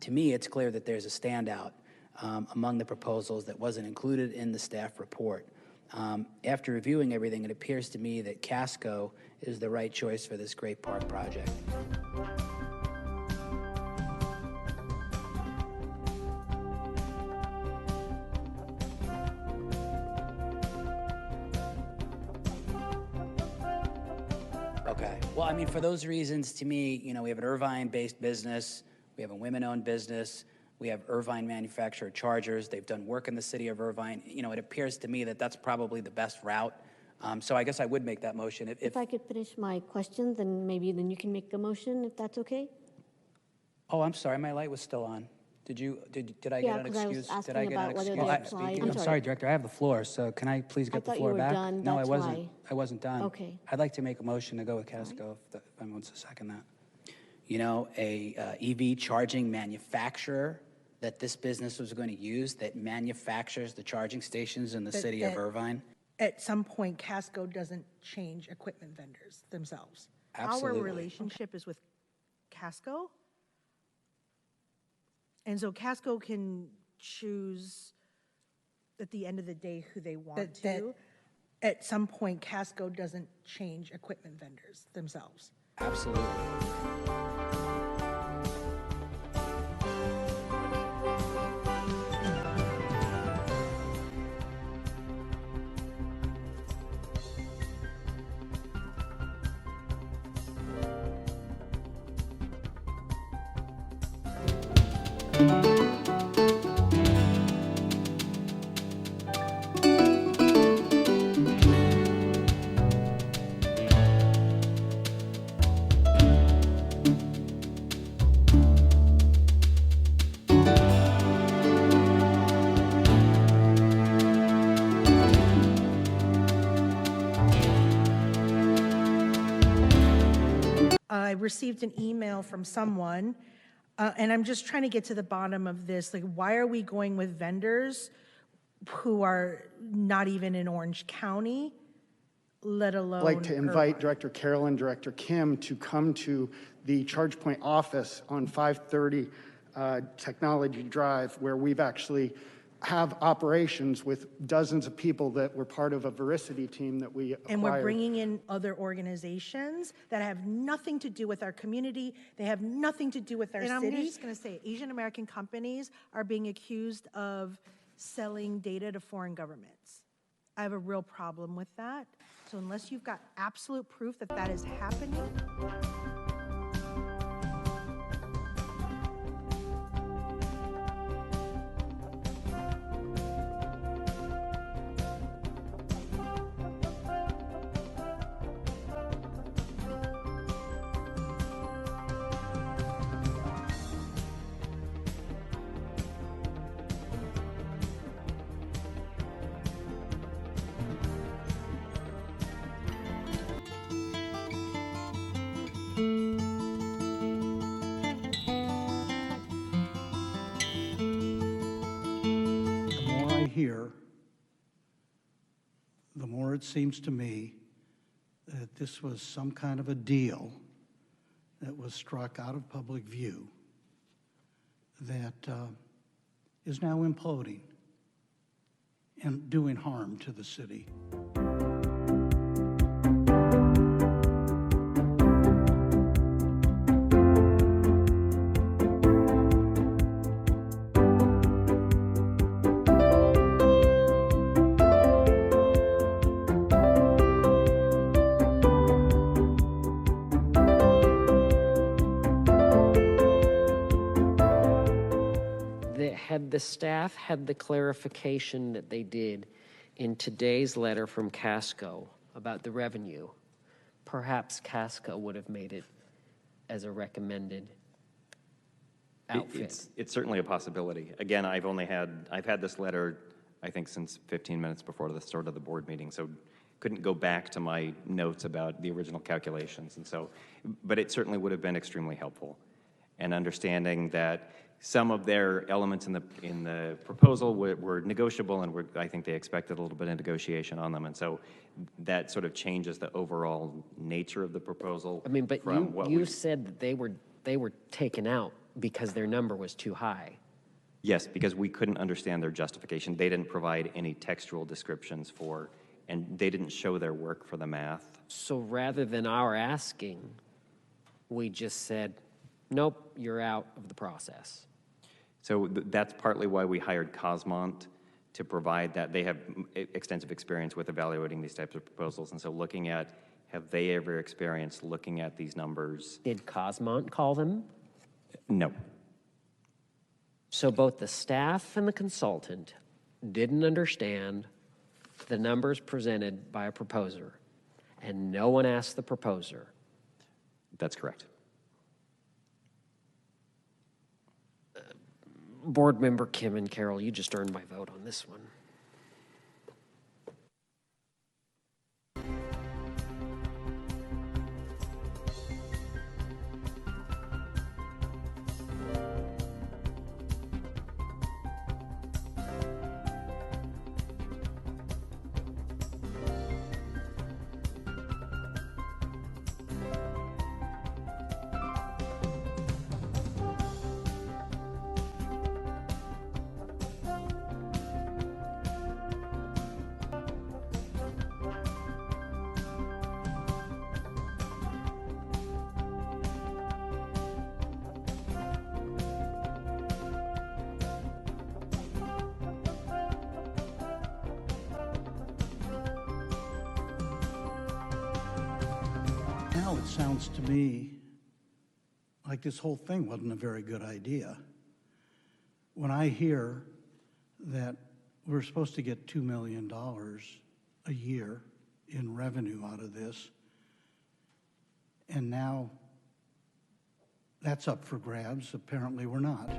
To me, it's clear that there's a standout among the proposals that wasn't included in the staff report. After reviewing everything, it appears to me that Casco is the right choice for this great park project. Okay. Well, I mean, for those reasons, to me, you know, we have an Irvine-based business, we have a women-owned business, we have Irvine manufactured chargers. They've done work in the city of Irvine. You know, it appears to me that that's probably the best route. So I guess I would make that motion. If I could finish my question, then maybe then you can make the motion, if that's okay? Oh, I'm sorry, my light was still on. Did I get an excuse? Did I get an excuse? I'm sorry, Director, I have the floor, so can I please get the floor back? I thought you were done, No, that's I wasn't. why. I wasn't done. Okay. I'd like to make a motion to go with Casco, if anyone wants to second that. You know, a EV charging manufacturer that this business was going to use, that manufactures the charging stations in the city of Irvine. At some point, Casco doesn't change equipment vendors themselves. Absolutely. Our relationship is with Casco. And so Casco can choose at the end of the day who they want to. At some point, Casco doesn't change equipment vendors themselves. Absolutely. I received an email from someone, and I'm just trying to get to the bottom of this. Like, why are we going with vendors who are not even in Orange County, let alone I'd like to invite Irvine? Director Carroll and Director Kim to come to the ChargePoint office on 530 Technology Drive, where we've actually have operations with dozens of people that were part of a Veracity team that we acquired. And we're bringing in other organizations that have nothing to do with our community. They have nothing to do with our city. And I'm just going to say, Asian American companies are being accused of selling data to foreign governments. I have a real problem with that. So unless you've got absolute proof that that is happening. Here, the more it seems to me that this was some kind of a deal that was struck out of public view that is now imploding and doing harm to the city. Had the staff had the clarification that they did in today's letter from Casco about the revenue, perhaps Casco would have made it as a recommended outfit. It's certainly a possibility. Again, I've had this letter, I think, since 15 minutes before the start of the board meeting, so couldn't go back to my notes about the original calculations, and so, but it certainly would have been extremely helpful. And understanding that some of their elements in the proposal were negotiable, and I think they expected a little bit of negotiation on them, and so that sort of changes the overall nature of the proposal. I mean, but you said that they were taken out because their number was too high. Yes, because we couldn't understand their justification. They didn't provide any textual descriptions for, and they didn't show their work for the math. So rather than our asking, we just said, nope, you're out of the process. So that's partly why we hired Cosmont to provide that. They have extensive experience with evaluating these types of proposals. And so looking at, have they ever experienced looking at these numbers? Did Cosmont call them? No. So both the staff and the consultant didn't understand the numbers presented by a proposer, and no one asked the proposer. That's correct. Board member Kim and Carroll, you just earned my vote on this one. Now it sounds to me like this whole thing wasn't a very good idea. When I hear that we're supposed to get $2 million a year in revenue out of this, and now that's up for grabs, apparently we're not.